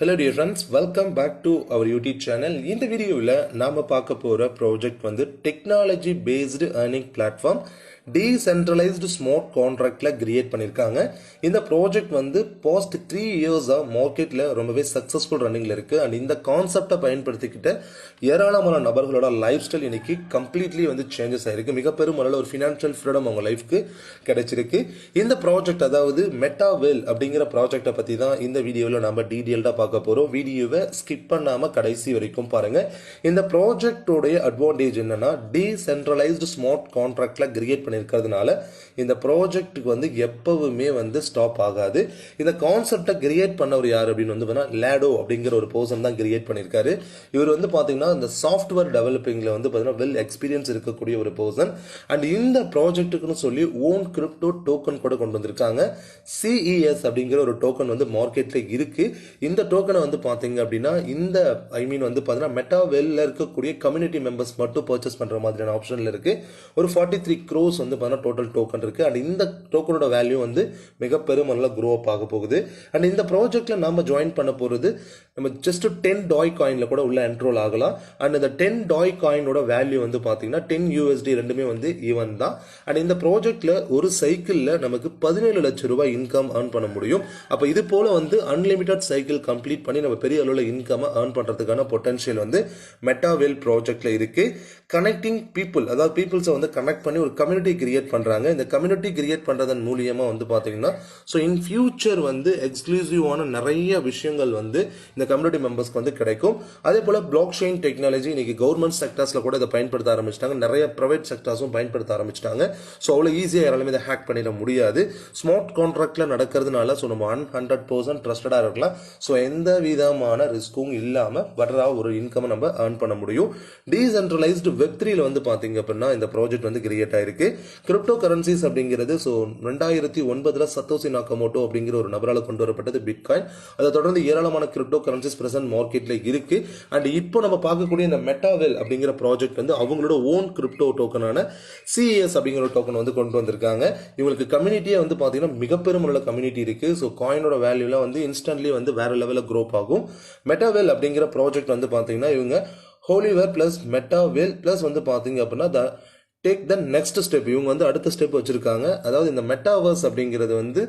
Hello dear friends, welcome back to our YouTube channel. இந்த வீடியோவில் நாம் பார்க்க போகிற ப்ராஜெக்ட் வந்து technology based earning platform decentralised smart கான்ட்ராக்டில் கிரியேட் பண்ணியிருக்காங்க. இந்த ப்ராஜெக்ட் வந்து பாஸ்ட் 3 இயர்ஸாக மார்க்கெட்டில் ரொம்பவே சக்ஸஸ்ஃபுல் ரன்னிங்கில் இருக்குது. அண்ட் இந்த கான்செப்டை பயன்படுத்திக்கிட்ட ஏராளமான நபர்களோட லைஃப் ஸ்டைல் இன்னைக்கு கம்ப்ளீட்லி வந்து சேஞ்சஸ் ஆயிருக்கு. மிக பெரும் அளவில் ஒரு ஃபினான்ஷியல் ஃப்ரீடம் அவங்க லைஃப்க்கு கிடைச்சிருக்கு. இந்த ப்ராஜெக்ட் அதாவது மெட்டாவேல் அப்படிங்கிற ப்ராஜெக்டை பற்றி தான் இந்த வீடியோவில் நம்ம டீட்டெயில்டாக பார்க்க போகிறோம். வீடியோவை ஸ்கிப் பண்ணாமல் கடைசி வரைக்கும் பாருங்கள். இந்த ப்ராஜெக்டோடைய அட்வான்டேஜ் என்னன்னா டீசென்ட்ரலைஸ்டு ஸ்மார்ட் கான்ட்ராக்டில் கிரியேட் இருக்கிறதுனால இந்த ப்ராஜெக்ட்டுக்கு வந்து எப்பவுமே வந்து ஸ்டாப் ஆகாது. இந்த கான்செப்டை கிரியேட் பண்ணவர் யார் அப்படின்னு வந்து லேடோ அப்படிங்கிற ஒரு பர்சன் தான் கிரியேட் பண்ணியிருக்காரு. இவர் வந்து பார்த்தீங்கன்னா இந்த சாஃப்ட்வேர் டெவலப்பிங்கில் வந்து பார்த்தீங்கன்னா வெல் எக்ஸ்பீரியன்ஸ் இருக்கக்கூடிய ஒரு பர்சன். அண்ட் இந்த ப்ராஜெக்ட்டுக்குன்னு சொல்லி ஓன் கிரிப்டோ டோக்கன் கூட கொண்டு வந்திருக்காங்க. CES அப்படிங்கிற ஒரு டோக்கன் வந்து மார்க்கெட்டில் இருக்கு. இந்த டோக்கனை வந்து பார்த்தீங்க அப்படின்னா இந்த வந்து பார்த்தீங்கன்னா மெட்டாவேல்ல இருக்கக்கூடிய கம்யூனிட்டி மெம்பர்ஸ் மட்டும் பர்ச்சேஸ் பண்ணுற மாதிரியான ஆப்ஷனில் இருக்கு. ஒரு 43 crores வந்து பார்த்தீங்கன்னா டோட்டல் டோக்கன் இருக்கு. அண்ட் இந்த டோக்கனோட வேல்யூ வந்து மிக பெருமளவில் க்ரோ அப் ஆக போகுது. அண்ட் இந்த ப்ராஜெக்ட்ல நாம ஜாயின் பண்ண போறது நம்ம ஜஸ்ட் 10 டாய் காயின்ல கூட உள்ள என்ரோல் ஆகலாம். அண்ட் இந்த 10 டாய் காயினோட வேல்யூ வந்து பாத்தீங்கன்னா 10 USD ரெண்டுமே வந்து ஈவன் தான். அண்ட் இந்த ப்ராஜெக்ட்ல ஒரு சைக்கிள்ல நமக்கு 17 லட்சம் ரூபாய் இன்கம் ஏர்ன் பண்ண முடியும். அப்ப இது போல வந்து அன்லிமிட்டட் சைக்கிள் கம்ப்ளீட் பண்ணி நம்ம பெரிய அளவில் இன்கம் ஏர்ன் பண்றதுக்கான பொட்டன்ஷியல் வந்து மெட்டாவேல் ப்ராஜெக்ட்ல இருக்கு. கனெக்டிங் பீப்புள், அதாவது பீப்புள்ஸை வந்து கனெக்ட் பண்ணி ஒரு கம்யூனிட்டி கிரியேட் பண்றாங்க. இந்த கம்யூனிட்டி கிரியேட் பண்றதன் மூலியமா வந்து பாத்தீங்கன்னா ஸோ இன் ஃபியூச்சர் வந்து எக்ஸ்க்ளூசிவான நிறைய விஷயங்கள் வந்து இந்த கம்யூனிட்டி மெம்பர்ஸ்க்கு வந்து கிடைக்கும். அதே போல பிளாக் செயின் டெக்னாலஜி இன்னைக்கு கவர்மெண்ட் செக்டர்ஸ்ல கூட இதை பயன்படுத்த ஆரம்பிச்சிட்டாங்க. நிறைய பிரைவேட் செக்டர்ஸும் பயன்படுத்த ஆரம்பிச்சிட்டாங்க. ஸோ அவ்வளோ ஈஸியாக யாராலுமே இதை ஹேக் பண்ணிட முடியாது. ஸ்மார்ட் கான்ட்ராக்ட்ல நடக்கிறதுனால ஸோ நம்ம 100% ட்ரஸ்டடா இருக்கலாம். ஸோ எந்த விதமான ரிஸ்க்கும் இல்லாம வர்ற ஒரு இன்கம் நம்ம ஏர்ன் பண்ண முடியும். டீசென்ட்ரலைஸ்டு வெப்3ல வந்து பாத்தீங்க அப்படின்னா இந்த ப்ராஜெக்ட் வந்து கிரியேட் ஆயிருக்கு. கிரிப்டோ கரன்சிஸ் அப்படிங்கிறது ஸோ 2009 சத்தோசி நாகமோட்டோ அப்படிங்கிற ஒரு நபரால் கொண்டு வரப்பட்டது பிட்காயின். அதை தொடர்ந்து ஏராளமான கிரிப்டோ கரன்சிஸ் பிரசன்ட் மார்க்கெட்ல இருக்கு. அண்ட் இப்போ நம்ம பார்க்கக்கூடிய இந்த மெட்டாவேல் அப்படிங்கிற ப்ராஜெக்ட் வந்து அவங்களோட ஓன் கிரிப்டோ டோக்கனான CES அப்படிங்கிற டோக்கன் வந்து கொண்டு வந்திருக்காங்க. இவங்களுக்கு கம்யூனிட்டியே வந்து பாத்தீங்கன்னா மிக பெருமளவுல கம்யூனிட்டி இருக்கு. ஸோ காயினோட வேல்யூலாம் வந்து இன்ஸ்டன்ட்லி வந்து வேற லெவலில் க்ரோப் ஆகும். மெட்டாவேல் அப்படிங்கிற ப்ராஜெக்ட் வந்து பாத்தீங்கன்னா இவங்க ஹோலிவேர் பிளஸ் மெட்டாவேல் பிளஸ் வந்து பாத்தீங்க அப்படின்னா டேக் த நெக்ஸ்ட் ஸ்டெப், இவங்க வந்து அடுத்த ஸ்டெப் வச்சிருக்காங்க. அதாவது இந்த மெட்டாவர்ஸ் அப்படிங்கிறது வந்து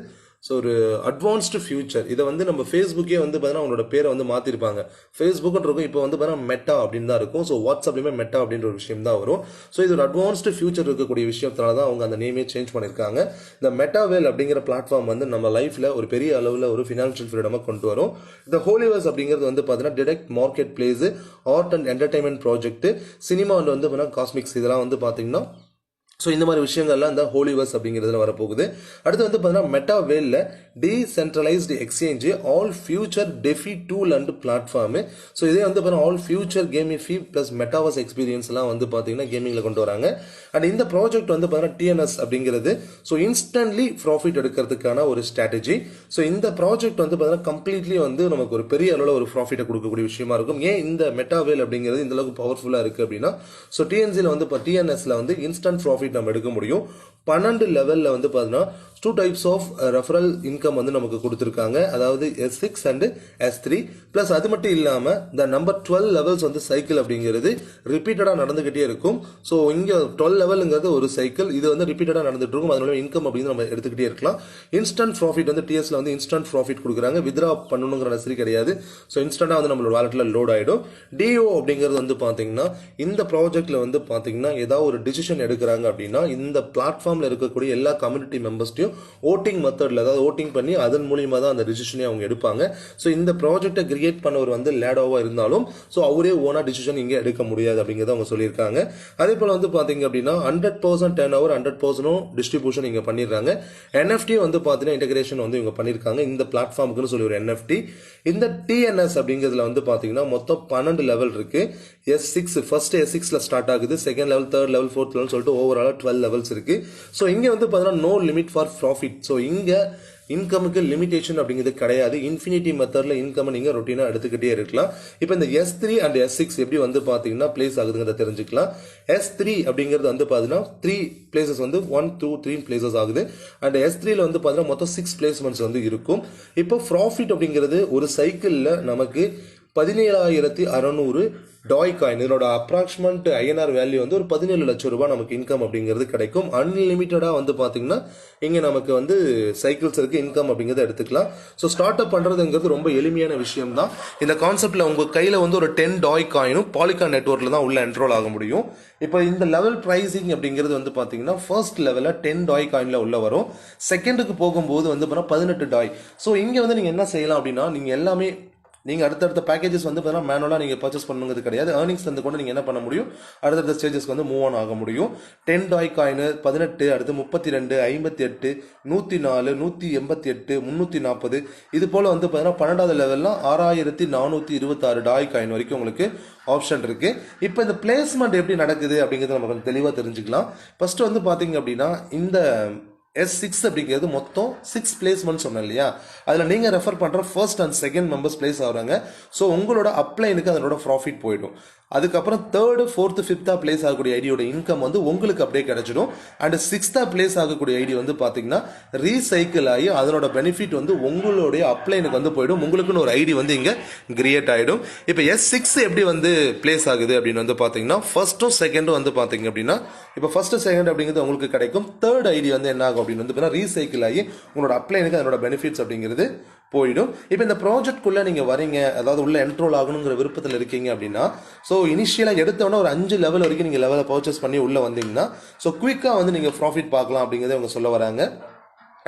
ஸோ ஒரு அட்வான்ஸ்டு ஃபியூச்சர். இதை வந்து நம்ம ஃபேஸ்புக்கே வந்து பார்த்தீங்கன்னா அவங்களோட பேரை வந்து மாற்றிருப்பாங்க. ஃபேஸ்புக்னு இருக்கும், இப்போ வந்து பார்த்தீங்கன்னா மெட்டா அப்படின்னு தான் இருக்கும். ஸோ வாட்ஸ்அப்லையுமே மெட்டா அப்படின்ற ஒரு விஷயம் தான் வரும். ஸோ இது ஒரு அட்வான்ஸ்டு ஃபியூச்சர் இருக்கக்கூடிய விஷயத்தினால தான் அவங்க அந்த நேமே சேஞ்ச் பண்ணியிருக்காங்க. இந்த மெட்டாவேல் அப்படிங்கிற பிளாட்ஃபார்ம் வந்து நம்ம லைஃப்ல ஒரு பெரிய அளவில் ஒரு ஃபினான்ஷியல் ஃப்ரீடமாக கொண்டு வரும். இந்த ஹோலிவர்ஸ் அப்படிங்கிறது வந்து பார்த்தீங்கன்னா direct market place, art and entertainment project, cinema வந்து பார்த்தீங்கன்னா காஸ்மிக்ஸ், இதெல்லாம் வந்து பார்த்தீங்கன்னா ஸோ இந்த மாதிரி விஷயங்கள்லாம் இந்த ஹோலிவர்ஸ் அப்படிங்கிறதுல வரப்போகுது. அடுத்து வந்து பார்த்தீங்கன்னா மெட்டாவேல்ல decentralised exchange, all future DeFi tool and platform. So இதே வந்து பார்த்தீங்கன்னா all future GameFi plus metaverse எக்ஸ்பீரியன்ஸ்லாம் வந்து பார்த்தீங்கன்னா கேமிங்ல கொண்டு வராங்க. அண்ட் இந்த ப்ராஜெக்ட் வந்து பார்த்தீங்கன்னா TNS அப்படிங்கிறது ஸோ இன்ஸ்டன்ட்லி ப்ராஃபிட் எடுக்கிறதுக்கான ஒரு ஸ்ட்ராட்டஜி. ஸோ இந்த ப்ராஜெக்ட் வந்து பார்த்தீங்கன்னா கம்ப்ளீட்லி வந்து நமக்கு ஒரு பெரிய அளவில் ஒரு ப்ராஃபிட்டை கொடுக்கக்கூடிய விஷயமா இருக்கும். ஏன் இந்த மெட்டாவேல் அப்படிங்கிறது இந்த அளவுக்கு பவர்ஃபுல்லாக இருக்கு அப்படின்னா ஸோ TNSல வந்து இப்போ TNSல வந்து இன்ஸ்டன்ட் ப்ராஃபிட் நம்ம எடுக்க முடியும். 12 லெவல்ல வந்து பார்த்தீங்கன்னா 2 டைப்ஸ் ஆஃப் ரெஃபரல் இன்கம் வந்து நமக்கு கொடுத்துருக்காங்க. அதாவது S6 அண்ட் S3 பிளஸ் அது மட்டும் இல்லாம இந்த நம்பர் 12 லெவல்ஸ் வந்து சைக்கிள் அப்படிங்கிறது ரிப்பீட்டடா நடந்துகிட்டே இருக்கும். ஸோ இங்க 12 லெவலுங்கிறது ஒரு சைக்கிள், இது வந்து ரிப்பீட்டடா நடந்துட்டு இருக்கும். அதனால இன்கம் அப்படின்னு நம்ம எடுத்துக்கிட்டே இருக்கலாம். இன்ஸ்டன்ட் ப்ராஃபிட் வந்து TSல வந்து இன்ஸ்டன்ட் ப்ராஃபிட் கொடுக்குறாங்க. வித்ரா பண்ணணுங்கிற நெசரி கிடையாது. ஸோ இன்ஸ்டன்டா வந்து நம்மளோட வாலெட்ல லோட் ஆயிடும். DO அப்படிங்கிறது வந்து பாத்தீங்கன்னா இந்த ப்ராஜெக்ட்ல வந்து பாத்தீங்கன்னா ஏதாவது ஒரு டிசிஷன் எடுக்கிறாங்க அப்படின்னா இந்த பிளாட்ஃபார்ம்ல இருக்கக்கூடிய எல்லா கம்யூனிட்டி மெம்பர்ஸ்டையும் ஓட்டிங் மெத்தட்ல, அதாவது ஓட்டிங் பண்ணி அதன் மூலியமா தான் அந்த டிசிஷனை அவங்க எடுப்பாங்க. ஸோ இந்த ப்ராஜெக்டை கிரியேட் பண்ணவர் வந்து லேடோவா இருந்தாலும் ஸோ அவரே ஓனா டிசிஷன் இங்கே எடுக்க முடியாது அப்படிங்கிறத அவங்க சொல்லியிருக்காங்க. அதே போல வந்து பாத்தீங்க அப்படின்னா 100% டர்ன் ஓவர் 100% டிஸ்ட்ரிபியூஷன் இங்க பண்ணிடுறாங்க. NFT வந்து பாத்தீங்கன்னா இன்டகிரேஷன் வந்து இவங்க பண்ணிருக்காங்க இந்த பிளாட்ஃபார்முக்குன்னு சொல்லி ஒரு NFT. இந்த TNS அப்படிங்கிறதுல வந்து பாத்தீங்கன்னா மொத்தம் 12 லெவல் இருக்கு. S6 ஃபர்ஸ்ட் S6ல ஸ்டார்ட் ஆகுது, second level, third level, fourth level சொல்லிட்டு ஓவரால் 12 லெவல்ஸ் இருக்கு. ஸோ இங்க வந்து பாத்தீங்கன்னா no limit for profit. So இங்க இன்கமுக்கு லிமிடேஷன் அப்படிங்கிறது கிடையாது. இன்ஃபினிட்டி மெத்தடில் இன்கம் நீங்கள் ரொட்டீனாக எடுத்துக்கிட்டே இருக்கலாம். இப்போ இந்த S3 அண்ட் S6 எப்படி வந்து பார்த்தீங்கன்னா பிளேஸ் ஆகுதுங்கிறத தெரிஞ்சுக்கலாம். S3 அப்படிங்கிறது வந்து பார்த்தீங்கன்னா 3 பிளேசஸ் வந்து 1 2 3 பிளேசஸ் ஆகுது. அண்ட் S3ல வந்து பார்த்தீங்கன்னா மொத்தம் 6 பிளேஸ்மெண்ட்ஸ் வந்து இருக்கும். இப்போ ப்ராஃபிட் அப்படிங்கிறது ஒரு சைக்கிளில் நமக்கு 17,600 டாய் காயின், இதனோட அப்ராக்சிமேட் INR வேல்யூ வந்து ஒரு 17 லட்சம் ரூபாய் நமக்கு இன்கம் அப்படிங்கிறது கிடைக்கும். அன்லிமிட்டடாக வந்து பார்த்தீங்கன்னா இங்கே நமக்கு வந்து சைக்கிள்ஸ் இருக்குது, இன்கம் அப்படிங்கிறத எடுத்துக்கலாம். ஸோ ஸ்டார்ட் அப் பண்ணுறதுங்கிறது ரொம்ப எளிமையான விஷயம் தான். இந்த கான்செப்டில் உங்கள் கையில் வந்து ஒரு 10 டாய் காயினும் பாலிகான் நெட்வொர்க்கில் தான் உள்ள என்ரோல் ஆக முடியும். இப்போ இந்த லெவல் ப்ரைஸிங் அப்படிங்கிறது வந்து பார்த்தீங்கன்னா ஃபர்ஸ்ட் லெவலில் 10 டாய் காயினில் உள்ள வரும். செகண்டுக்கு போகும்போது வந்து பார்த்தீங்கன்னா 18 டாய். ஸோ இங்கே வந்து நீங்கள் என்ன செய்யலாம் அப்படின்னா, நீங்கள் எல்லாமே நீங்கள் அடுத்தடுத்த பேக்கேஜஸ் வந்து பார்த்தீங்கன்னா மேனுவலாக நீங்கள் பர்ச்சேஸ் பண்ணுங்கிறது கிடையாது. ஏர்னிங்ஸ் வந்து கொண்டு நீங்கள் என்ன பண்ண முடியும், அடுத்தடுத்த ஸ்டேஜஸ்க்கு வந்து மூவ் ஆன் ஆக முடியும். 10 டாய் காயின் 18, அடுத்து 32, 58, 104, 188, 340 இது போல் வந்து பார்த்தீங்கன்னா 12வது லெவல்லாம் 6,426 டாய் காயின் வரைக்கும் உங்களுக்கு ஆப்ஷன் இருக்கு. இப்போ இந்த பிளேஸ்மெண்ட் எப்படி நடக்குது அப்படிங்கிறத நம்ம கொஞ்சம் தெளிவாக தெரிஞ்சுக்கலாம். ஃபர்ஸ்ட் வந்து பார்த்தீங்க அப்படின்னா இந்த S6 அப்படிங்கிறது மொத்தம் 6 பிளேஸ்மெண்ட் சொன்னேன் இல்லையா, அதில் நீங்கள் ரெஃபர் பண்ணுற first and second members place ஆகுறாங்க. ஸோ உங்களோட அப்ளைனுக்கு அதனோட ப்ராஃபிட் போயிடும். அதுக்கப்புறம் 3rd 4th 5th பிளேஸ் ஆகக்கூடிய ஐடியோட இன்கம் வந்து உங்களுக்கு அப்படியே கிடைச்சிடும். அண்ட் 6th பிளேஸ் ஆகக்கூடிய ஐடி வந்து பார்த்தீங்கன்னா ரீசைக்கிள் ஆகி அதனோட பெனிஃபிட் வந்து உங்களுடைய அப்ளைனுக்கு வந்து போயிடும். உங்களுக்குன்னு ஒரு ஐடி வந்து இங்கே கிரியேட் ஆகிடும். இப்போ S6 எப்படி வந்து பிளேஸ் ஆகுது அப்படின்னு வந்து பார்த்தீங்கன்னா ஃபர்ஸ்ட்டும் செகண்டும் வந்து பார்த்தீங்க அப்படின்னா இப்போ ஃபர்ஸ்ட் செகண்ட் அப்படிங்கிறது உங்களுக்கு கிடைக்கும். 3rd ஐடி வந்து என்ன ஆகும் அப்படின்னு வந்து ரீசைக்கிள் ஆகி உங்களோட அப்ளைனுக்கு அதனோட பெனிஃபிட்ஸ் அப்படிங்கிறது போயிடும். இப்போ இந்த ப்ராஜெக்ட்குள்ளே நீங்கள் வரீங்க, அதாவது உள்ள என்ரோல் ஆகணுங்கிற விருப்பத்தில் இருக்கீங்க அப்படின்னா, ஸோ இனிஷியலாக எடுத்தோன்னா ஒரு 5 லெவல் வரைக்கும் நீங்கள் லெவலை பர்ச்சேஸ் பண்ணி உள்ளே வந்தீங்கன்னா ஸோ குயிக்காக வந்து நீங்கள் ப்ராஃபிட் பார்க்கலாம் அப்படிங்கிறத அவங்க சொல்ல வராங்க.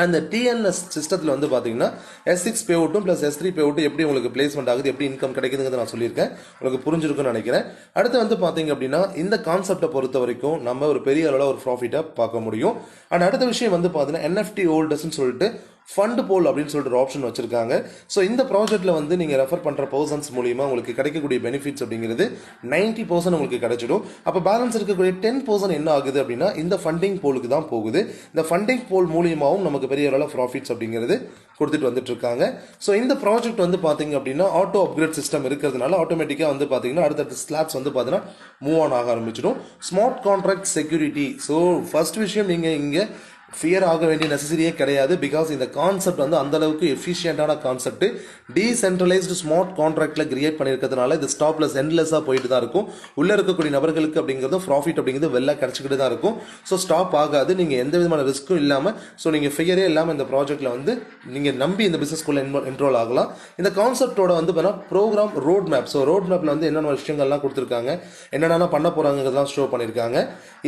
அந்த TNS சிஸ்டத்தில் வந்து பார்த்தீங்கன்னா S6 பே அவுட்டும் ப்ளஸ் S3 பே அவுட்டும் எப்படி உங்களுக்கு பிளேஸ்மெண்ட் ஆகுது, எப்படி இன்கம் கிடைக்குதுங்கிறத நான் சொல்லியிருக்கேன். உங்களுக்கு புரிஞ்சிருக்குன்னு நினைக்கிறேன். அடுத்து வந்து பார்த்தீங்க அப்படின்னா இந்த கான்செப்டை பொறுத்த வரைக்கும் நம்ம ஒரு பெரிய அளவில் ஒரு ப்ராஃபிட்டை பார்க்க முடியும். அண்ட் அடுத்த விஷயம் வந்து பார்த்தீங்கன்னா NFT ஹோல்டர்ஸ்ன்னு சொல்லிட்டு ஃபண்ட் போல் அப்படின்னு சொல்லிட்டு ஒரு ஆப்ஷன் வச்சிருக்காங்க. ஸோ இந்த ப்ராஜெக்ட்டில் வந்து நீங்கள் ரெஃபர் பண்ணுற பர்சன்ஸ் மூலியமாக உங்களுக்கு கிடைக்கக்கூடிய பெனிஃபிட்ஸ் அப்படிங்கிறது 90% உங்களுக்கு கிடைச்சிடும். அப்போ பேலன்ஸ் இருக்கக்கூடிய 10% என்ன ஆகுது அப்படின்னா இந்த ஃபண்டிங் போலுக்கு தான் போகுது. இந்த ஃபண்டிங் போல் மூலியமாகவும் நமக்கு பெரிய அளவில் ப்ராஃபிட்ஸ் அப்படிங்கிறது கொடுத்துட்டு வந்துட்டு இருக்காங்க. ஸோ இந்த ப்ராஜெக்ட் வந்து பார்த்தீங்க அப்படின்னா ஆட்டோ அப்கிரேட் சிஸ்டம் இருக்கிறதுனால ஆட்டோமேட்டிக்காக வந்து பார்த்தீங்கன்னா அடுத்தடுத்த ஸ்லாப்ஸ் வந்து பார்த்தீங்கன்னா மூவ் ஆன் ஆக ஆரம்பிச்சிடும். Smart contract security. So first விஷயம் நீங்கள் இங்கே ஃபியர் ஆக வேண்டிய நெசசரியே கிடையாது. பிகாஸ் இந்த கான்செப்ட் வந்து அந்த அளவுக்கு எஃபிஷியண்டான கான்செப்ட் டீசென்ட்ரலைஸ்டு ஸ்மார்ட் கான்ட்ராக்ட்ல கிரியேட் பண்ணியிருக்கிறதுனால இது ஸ்டாப்லெஸ் எண்ட்லெஸ்ஸாக போயிட்டு தான் இருக்கும். உள்ள இருக்கக்கூடிய நபர்களுக்கு அப்படிங்கிறது ப்ராஃபிட் அப்படிங்கிறது வெளில கிடைச்சிக்கிட்டு தான் இருக்கும். ஸோ ஸ்டாப் ஆகாது. நீங்கள் எந்த விதமான ரிஸ்க்கும் இல்லாமல் ஸோ நீங்கள் ஃபியரே இல்லாமல் இந்த ப்ராஜெக்ட்ல வந்து நீங்கள் நம்பி இந்த பிசினஸ்குள்ள என்ரோல் ஆகலாம். இந்த கான்செப்டோட வந்து program road map. So road மேப்ல வந்து என்னென்ன விஷயங்கள்லாம் கொடுத்துருக்காங்க, என்னென்ன பண்ண போறாங்கிறதெல்லாம் ஷோ பண்ணியிருக்காங்க.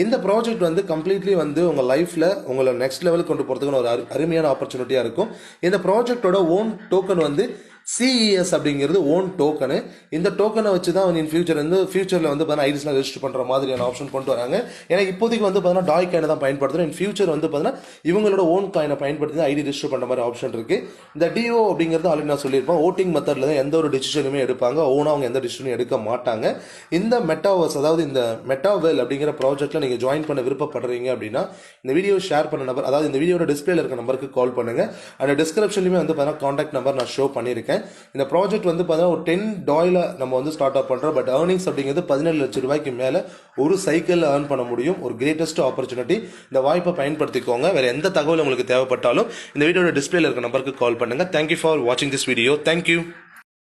இந்த ப்ராஜெக்ட் வந்து கம்ப்ளீட்லி வந்து உங்க லைஃப்ல உங்களை நெக்ஸ்ட் லெவலுக்கு கொண்டு போறதுக்கு ஒரு அருமையான ஆப்பர்ச்சுனிட்டியா இருக்கும். இந்த ப்ராஜெக்டோட ஓன் டோக்கன் வந்து CES அப்படிங்கிறது ஓன் டோக்கனு. இந்த டோக்கனை வச்சு தான் இன் ஃபியூச்சரில் வந்து பார்த்தீங்கன்னா ஐடிஸ்லாம் ரெஜிஸ்டர் பண்ணுற மாதிரியான ஆப்ஷன் கொண்டு வராங்க. ஏன்னா இப்போதைக்கு வந்து பார்த்தீங்கன்னா டாய் காயினை தான் பயன்படுத்துகிறோம். இன் ஃபியூச்சர் வந்து பார்த்தீங்கன்னா இவங்களோட ஓன் காயினை பயன்படுத்தி ஐடி ரெஜிஸ்டர் பண்ணுற மாதிரி ஆப்ஷன் இருக்கு. இந்த DO அப்படிங்கிறது ஆல்ரெடி நான் சொல்லியிருப்பேன், ஓட்டிங் மெத்தடில் தான் எந்த ஒரு டிசிஷனுமே எடுப்பாங்க. ஓனாக அவங்க எந்த டிசிஷனும் எடுக்க மாட்டாங்க. இந்த மெட்டாவர்ஸ் அதாவது இந்த மெட்டாவேல் அப்படிங்கிற ப்ராஜெக்ட்டில் நீங்கள் ஜாயின் பண்ண விருப்பப்படுறீங்க அப்படின்னா இந்த வீடியோ ஷேர் பண்ண நம்பர், அதாவது இந்த வீடியோட டிஸ்பிளேல இருக்க நம்பருக்கு கால் பண்ணுங்க. அந்த டிஸ்கிரிப்ஷன்லையுமே வந்து பார்த்தீங்கன்னா கான்டாக்ட் நம்பர் நான் ஷோ பண்ணியிருக்கேன். இந்த ப்ராஜெக்ட் வந்து பார்த்தீங்கன்னா ஒரு 10 டாய்ல நம்ம வந்து ஸ்டார்ட் அப் பண்றோம். பட் ஏர்னிங்ஸ் அப்படிங்கிறது 17 லட்சம் ரூபாய்க்கு மேல ஒரு சைக்கிள் ஏர்ன் பண்ண முடியும். ஒரு கிரேட்டஸ்ட் ஆப்பர்ச்சுனிட்டி. இந்த வாய்ப்பை பயன்படுத்திக்கோங்க. வேற எந்த தகவல் உங்களுக்கு தேவைப்பட்டாலும் இந்த வீடியோட டிஸ்பிளேல இருக்க நம்பருக்கு கால் பண்ணுங்க. தேங்க்யூ ஃபார் வாட்சிங் திஸ் வீடியோ. தேங்க்யூ.